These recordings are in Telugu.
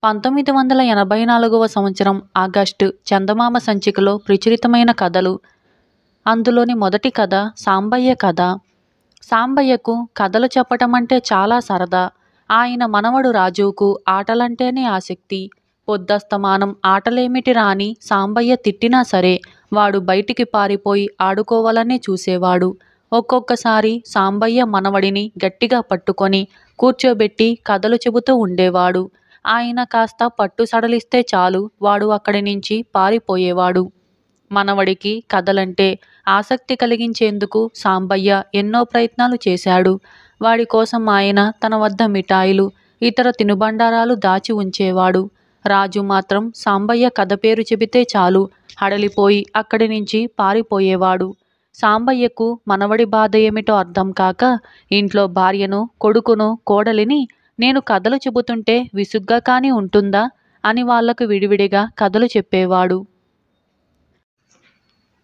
1984వ సంవత్సరం ఆగస్టు చందమామ సంచికలో ప్రచురితమైన కథలు. అందులోని మొదటి కథ సాంబయ్య కథ. సాంబయ్యకు కథలు చెప్పటమంటే చాలా సరదా. ఆయన మనవడు రాజుకు ఆటలంటేనే ఆసక్తి. పొద్దస్తమానం ఆటలేమిటిరా అని సాంబయ్య తిట్టినా సరే వాడు బయటికి పారిపోయి ఆడుకోవాలనే చూసేవాడు. ఒక్కొక్కసారి సాంబయ్య మనవడిని గట్టిగా పట్టుకొని కూర్చోబెట్టి కథలు చెబుతూ ఉండేవాడు. ఆయన కాస్త పట్టు సడలిస్తే చాలు వాడు అక్కడి నుంచి పారిపోయేవాడు. మనవడికి కథలంటే ఆసక్తి కలిగించేందుకు సాంబయ్య ఎన్నో ప్రయత్నాలు చేశాడు. వాడి కోసం ఆయన తన వద్ద మిఠాయిలు, ఇతర తినుబండారాలు దాచి ఉంచేవాడు. రాజు మాత్రం సాంబయ్య కథ పేరు చెబితే చాలు హడలిపోయి అక్కడి నుంచి పారిపోయేవాడు. సాంబయ్యకు మనవడి బాధ ఏమిటో అర్థం కాక ఇంట్లో భార్యను, కొడుకును, కోడలిని నేను కథలు చెబుతుంటే విసుగ్గా కాని ఉంటుందా అని వాళ్లకు విడివిడిగా కథలు చెప్పేవాడు.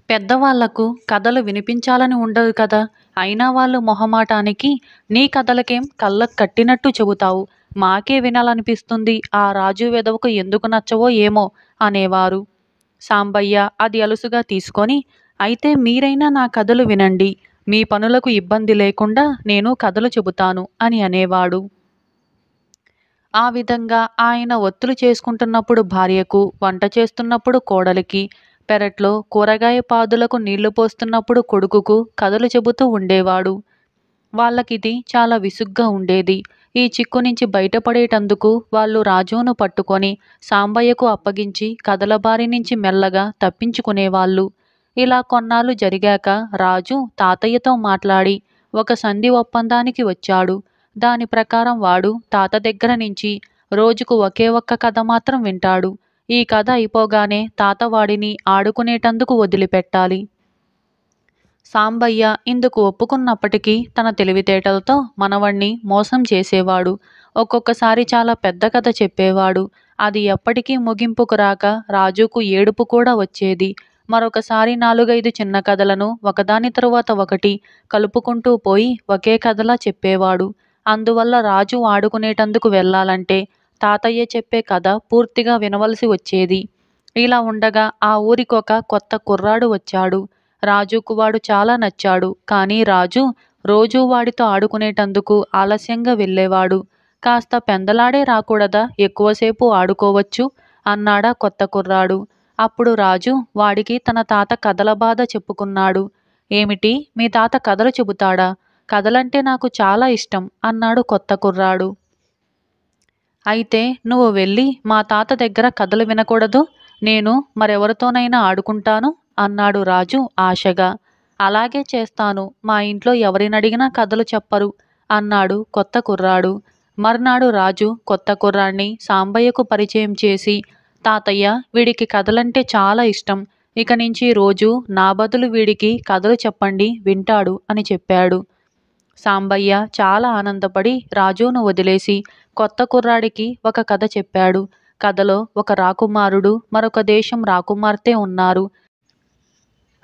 పెద్దవాళ్లకు కథలు వినిపించాలని ఉండదు కదా. అయినా వాళ్ళు మొహమాటానికి నీ కథలకేం కళ్ళకు కట్టినట్టు చెబుతావు, మాకే వినాలనిపిస్తుంది, ఆ రాజు వెధవకు ఎందుకు నచ్చవో ఏమో అనేవారు. సాంబయ్య అది అలుసుగా తీసుకొని అయితే మీరైనా నా కథలు వినండి, మీ పనులకు ఇబ్బంది లేకుండా నేను కథలు చెబుతాను అని అనేవాడు. ఆ విధంగా ఆయన ఒత్తులు చేసుకుంటున్నప్పుడు భార్యకు, వంట చేస్తున్నప్పుడు కోడలికి, పెరట్లో కూరగాయ పాదులకు నీళ్లు పోస్తున్నప్పుడు కొడుకుకు కథలు చెబుతూ ఉండేవాడు. వాళ్ళకిది చాలా విసుగ్గా ఉండేది. ఈ చిక్కు నుంచి బయటపడేటందుకు వాళ్ళు రాజును పట్టుకొని సాంబయ్యకు అప్పగించి కథల బారి నుంచి మెల్లగా తప్పించుకునేవాళ్ళు. ఇలా కొన్నాళ్ళు జరిగాక రాజు తాతయ్యతో మాట్లాడి ఒక సంధి ఒప్పందానికి వచ్చాడు. దాని ప్రకారం వాడు తాత దగ్గర నుంచి రోజుకు ఒకే ఒక్క కథ మాత్రం వింటాడు. ఈ కథ అయిపోగానే తాత వాడిని ఆడుకునేటందుకు వదిలిపెట్టాలి. సాంబయ్య ఇందుకు ఒప్పుకున్నప్పటికీ తన తెలివితేటలతో మనవణ్ణి మోసం చేసేవాడు. ఒక్కొక్కసారి చాలా పెద్ద కథ చెప్పేవాడు. అది ఎప్పటికీ ముగింపుకు రాక రాజుకు ఏడుపు కూడా వచ్చేది. మరొకసారి 4-5 చిన్న కథలను ఒకదాని తరువాత ఒకటి కలుపుకుంటూ పోయి ఒకే కథలా చెప్పేవాడు. అందువల్ల రాజు ఆడుకునేటందుకు వెళ్ళాలంటే తాతయ్య చెప్పే కథ పూర్తిగా వినవలసి వచ్చేది. ఇలా ఉండగా ఆ ఊరికొక కొత్త కుర్రాడు వచ్చాడు. రాజుకు వాడు చాలా నచ్చాడు. కానీ రాజు రోజూ వాడితో ఆడుకునేటందుకు ఆలస్యంగా వెళ్ళేవాడు. కాస్త పెందలాడే రాకూడదా, ఎక్కువసేపు ఆడుకోవచ్చు అన్నాడా కొత్త కుర్రాడు. అప్పుడు రాజు వాడికి తన తాత కథల బాధ చెప్పుకున్నాడు. ఏమిటి, మీ తాత కథలు చెబుతాడా? కథలంటే నాకు చాలా ఇష్టం అన్నాడు కొత్త కుర్రాడు. అయితే నువ్వు వెళ్ళి మా తాత దగ్గర కథలు వినకూడదు, నేను మరెవరితోనైనా ఆడుకుంటాను అన్నాడు రాజు ఆశగా. అలాగే చేస్తాను, మా ఇంట్లో ఎవరినడిగినా కథలు చెప్పరు అన్నాడు కొత్త కుర్రాడు. మర్నాడు రాజు కొత్త కుర్రాడిని సాంబయ్యకు పరిచయం చేసి తాతయ్య, వీడికి కథలంటే చాలా ఇష్టం, ఇక నుంచి రోజు నా బదులు వీడికి కథలు చెప్పండి, వింటాడు అని చెప్పాడు. సాంబయ్య చాలా ఆనందపడి రాజును వదిలేసి కొత్త కుర్రాడికి ఒక కథ చెప్పాడు. కథలో ఒక రాకుమారుడు, మరొక దేశం రాకుమార్తె ఉన్నారు.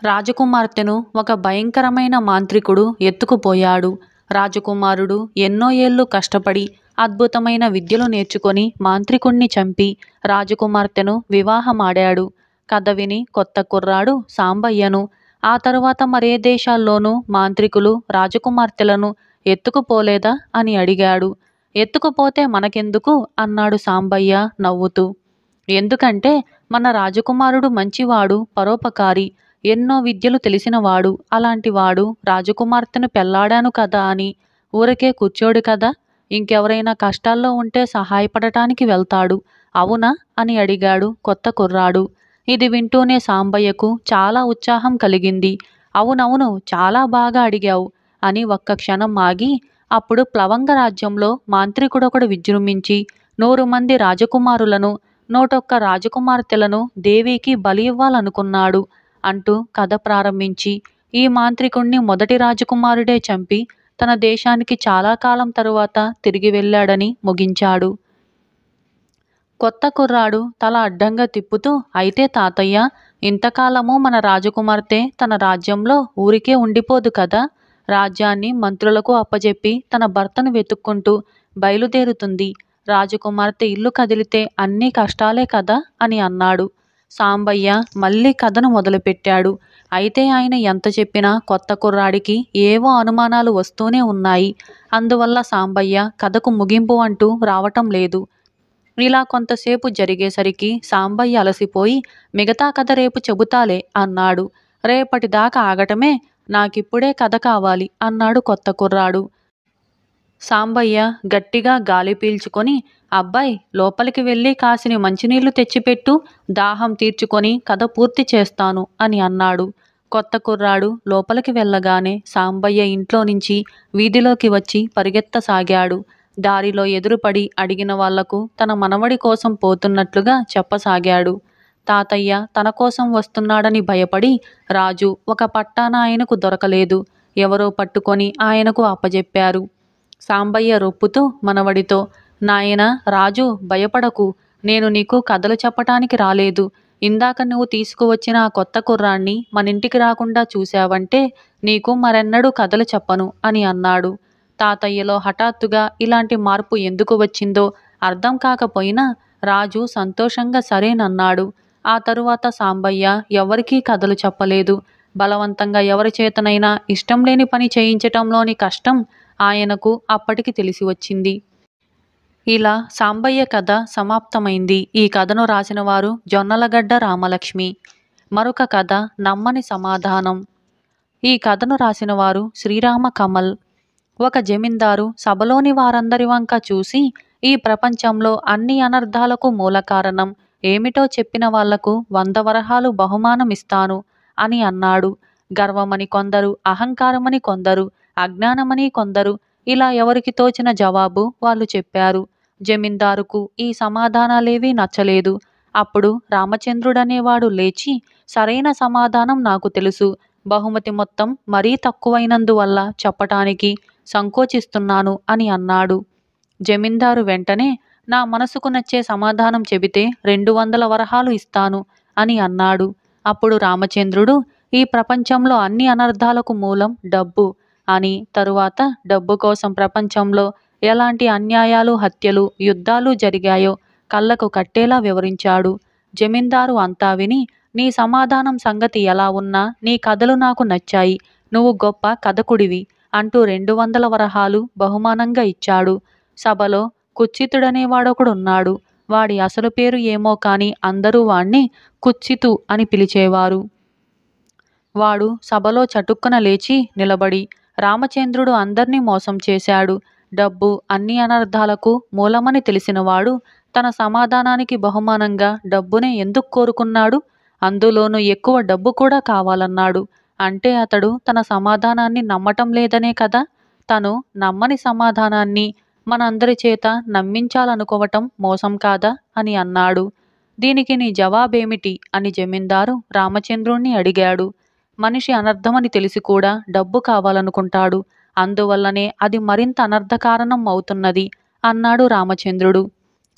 రాజకుమార్తెను ఒక భయంకరమైన మాంత్రికుడు ఎత్తుకుపోయాడు. రాజకుమారుడు ఎన్నో ఏళ్లు కష్టపడి అద్భుతమైన విద్యలు నేర్చుకొని మాంత్రికుణ్ణి చంపి రాజకుమార్తెను వివాహమాడాడు. కథ విని కొత్త కుర్రాడు సాంబయ్యను ఆ తరువాత మరే దేశాల్లోనూ మాంత్రికులు రాజకుమార్తెలను ఎత్తుకుపోలేదా అని అడిగాడు. ఎత్తుకుపోతే మనకెందుకు అన్నాడు సాంబయ్య నవ్వుతూ. ఎందుకంటే మన రాజకుమారుడు మంచివాడు, పరోపకారి, ఎన్నో విద్యలు తెలిసినవాడు. అలాంటివాడు రాజకుమార్తెను పెళ్లాడాను కదా అని ఊరకే కూర్చోడు కదా, ఇంకెవరైనా కష్టాల్లో ఉంటే సహాయపడటానికి వెళ్తాడు, అవునా అని అడిగాడు కొత్త కుర్రాడు. ఇది వింటూనే సాంబయ్యకు చాలా ఉత్సాహం కలిగింది. అవునవును, చాలా బాగా అడిగావు అని ఒక్క క్షణం ఆగి అప్పుడు ప్లవంగ రాజ్యంలో మాంత్రికుడొకడు విజృంభించి 100 మంది రాజకుమారులను, 101 రాజకుమార్తెలను దేవికి బలి ఇవ్వాలనుకున్నాడు అంటూ కథ ప్రారంభించి ఈ మాంత్రికుణ్ణి మొదటి రాజకుమారుడే చంపి తన దేశానికి చాలా కాలం తరువాత తిరిగి వెళ్ళాడని ముగించాడు. కొత్త కుర్రాడు తల అడ్డంగా తిప్పుతూ అయితే తాతయ్య, ఇంతకాలము మన రాజకుమార్తె తన రాజ్యంలో ఊరికే ఉండిపోదు కదా, రాజ్యాన్ని మంత్రులకు అప్పజెప్పి తన భర్తను వెతుక్కుంటూ బయలుదేరుతుంది. రాజకుమార్తె ఇల్లు కదిలితే అన్నీ కష్టాలే కదా అని అన్నాడు. సాంబయ్య మళ్ళీ కథను మొదలుపెట్టాడు. అయితే ఆయన ఎంత చెప్పినా కొత్త కుర్రాడికి ఏవో అనుమానాలు వస్తూనే ఉన్నాయి. అందువల్ల సాంబయ్య కథకు ముగింపు అంటూ రావటం లేదు. ఇలా కొంతసేపు జరిగేసరికి సాంబయ్య అలసిపోయి మిగతా కథ రేపు చెబుతాలే అన్నాడు. రేపటిదాకా ఆగటమే, నాకిప్పుడే కథ కావాలి అన్నాడు కొత్త కుర్రాడు. సాంబయ్య గట్టిగా గాలి పీల్చుకొని, అబ్బాయ్ లోపలికి వెళ్ళి కాసిని మంచినీళ్లు తెచ్చిపెట్టు, దాహం తీర్చుకొని కథ పూర్తి చేస్తాను అని అన్నాడు. కొత్త కుర్రాడు లోపలికి వెళ్ళగానే సాంబయ్య ఇంట్లో నుంచి వీధిలోకి వచ్చి పరిగెత్తసాగాడు. దారిలో ఎదురుపడి అడిగిన వాళ్లకు తన మనవడి కోసం పోతున్నట్లుగా చెప్పసాగాడు. తాతయ్య తన కోసం వస్తున్నాడని భయపడి రాజు ఒక పట్టాన ఆయనకు దొరకలేదు. ఎవరో పట్టుకొని ఆయనకు అప్పజెప్పారు. సాంబయ్య రొప్పుతూ మనవడితో, నాయనా రాజు, భయపడకు, నేను నీకు కథలు చెప్పటానికి రాలేదు. ఇందాక నువ్వు తీసుకువచ్చిన ఆ కొత్త కుర్రాన్ని మనింటికి రాకుండా చూశావంటే నీకు మరెన్నడూ కథలు చెప్పను అని అన్నాడు. తాతయ్యలో హఠాత్తుగా ఇలాంటి మార్పు ఎందుకు వచ్చిందో అర్థం కాకపోయినా రాజు సంతోషంగా సరేనన్నాడు. ఆ తరువాత సాంబయ్య ఎవరికీ కథలు చెప్పలేదు. బలవంతంగా ఎవరి చేతనైనా ఇష్టం లేని పని చేయించటంలోని కష్టం ఆయనకు అప్పటికి తెలిసి వచ్చింది. ఇలా సాంబయ్య కథ సమాప్తమైంది. ఈ కథను రాసినవారు జొన్నలగడ్డ రామలక్ష్మి. మరొక కథ నమ్మని సమాధానం. ఈ కథను రాసినవారు శ్రీరామ కమల్. ఒక జమీందారు సభలోని వారందరి వంక చూసి, ఈ ప్రపంచంలో అన్ని అనర్థాలకు మూల కారణం ఏమిటో చెప్పిన వాళ్లకు 100 వరహాలు బహుమానం ఇస్తాను అని అన్నాడు. గర్వమని కొందరు, అహంకారమని కొందరు, అజ్ఞానమని కొందరు, ఇలా ఎవరికి తోచిన జవాబు వాళ్ళు చెప్పారు. జమీందారుకు ఈ సమాధానాలేవీ నచ్చలేదు. అప్పుడు రామచంద్రుడనేవాడు లేచి, సరైన సమాధానం నాకు తెలుసు, బహుమతి మొత్తం మరీ తక్కువైనందువల్ల చెప్పటానికి సంకోచిస్తున్నాను అని అన్నాడు. జమీందారు వెంటనే, నా మనసుకు నచ్చే సమాధానం చెబితే 200 వరహాలు ఇస్తాను అని అన్నాడు. అప్పుడు రామచంద్రుడు, ఈ ప్రపంచంలో అన్ని అనర్థాలకు మూలం డబ్బు అని, తరువాత డబ్బు కోసం ప్రపంచంలో ఎలాంటి అన్యాయాలు, హత్యలు, యుద్ధాలు జరిగాయో కళ్ళకు కట్టేలా వివరించాడు. జమీందారు అంతా విని, నీ సమాధానం సంగతి ఎలా ఉన్నా నీ కథలు నాకు నచ్చాయి, నువ్వు గొప్ప కథకుడివి అంటూ 200 వరహాలు బహుమానంగా ఇచ్చాడు. సభలో కుత్సితుడనేవాడొకడున్నాడు. వాడి అసలు పేరు ఏమో కాని అందరూ వాణ్ణి కుత్సితు అని పిలిచేవారు. వాడు సభలో చటుక్కున లేచి నిలబడి, రామచంద్రుడు అందర్నీ మోసం చేశాడు, డబ్బు అన్ని అనర్థాలకు మూలమని తెలిసినవాడు తన సమాధానానికి బహుమానంగా డబ్బునే ఎందుకు కోరుకున్నాడు? అందులోనూ ఎక్కువ డబ్బు కూడా కావాలన్నాడు. అంటే అతడు తన సమాధానాన్ని నమ్మటం లేదనే కదా? తను నమ్మని సమాధానాన్ని మనందరి చేత నమ్మించాలనుకోవటం మోసం కాదా అని అన్నాడు. దీనికి నీ జవాబేమిటి అని జమీందారు రామచంద్రుణ్ణి అడిగాడు. మనిషి అనర్థమని తెలిసి కూడా డబ్బు కావాలనుకుంటాడు, అందువల్లనే అది మరింత అనర్థకారణం అవుతున్నది అన్నాడు రామచంద్రుడు.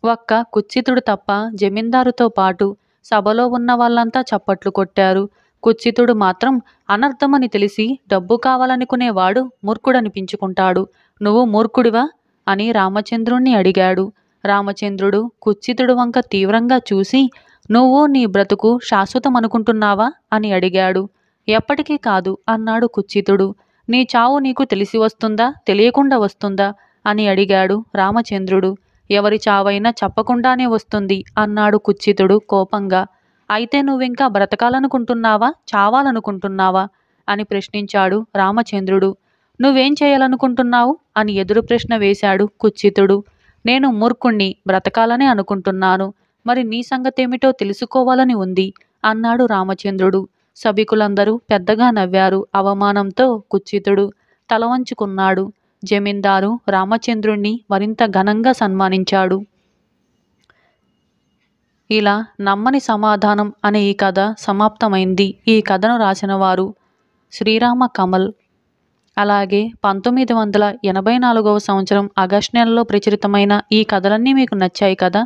ఒక్క కుత్సితుడు తప్ప జమీందారుతో పాటు సభలో ఉన్న వాళ్ళంతా చప్పట్లు కొట్టారు. కుత్సితుడు మాత్రం అనర్థమని తెలిసి డబ్బు కావాలనుకునేవాడు మూర్ఖుడనిపించుకుంటాడు. నువ్వు మూర్ఖుడివా అని రామచంద్రుణ్ణి అడిగాడు. రామచంద్రుడు కుత్సితుడు వంక తీవ్రంగా చూసి, నువ్వు నీ బ్రతుకు శాశ్వతమనుకుంటున్నావా అని అడిగాడు. ఎప్పటికీ కాదు అన్నాడు కుత్సితుడు. నీ చావు నీకు తెలిసి వస్తుందా, తెలియకుండా వస్తుందా అని అడిగాడు రామచంద్రుడు. ఎవరి చావైనా చెప్పకుండానే వస్తుంది అన్నాడు కుత్సితుడు కోపంగా. అయితే నువ్వింకా బ్రతకాలనుకుంటున్నావా, చావాలనుకుంటున్నావా అని ప్రశ్నించాడు రామచంద్రుడు. నువ్వేం చేయాలనుకుంటున్నావు అని ఎదురు ప్రశ్న వేశాడు కుత్సితుడు. నేను మూర్ఖుణ్ణి, బ్రతకాలనే అనుకుంటున్నాను. మరి నీ సంగతేమిటో తెలుసుకోవాలని ఉంది అన్నాడు రామచంద్రుడు. సభికులందరూ పెద్దగా నవ్వారు. అవమానంతో కుత్సితుడు తల వంచుకున్నాడు. జమీందారు రామచంద్రుణ్ణి మరింత ఘనంగా సన్మానించాడు. ఇలా నమ్మని సమాధానం అనే ఈ కథ సమాప్తమైంది. ఈ కథను రాసినవారు శ్రీరామ కమల్. అలాగే 1984వ సంవత్సరం ఆగస్టు నెలలో ప్రచురితమైన ఈ కథలన్నీ మీకు నచ్చాయి కదా?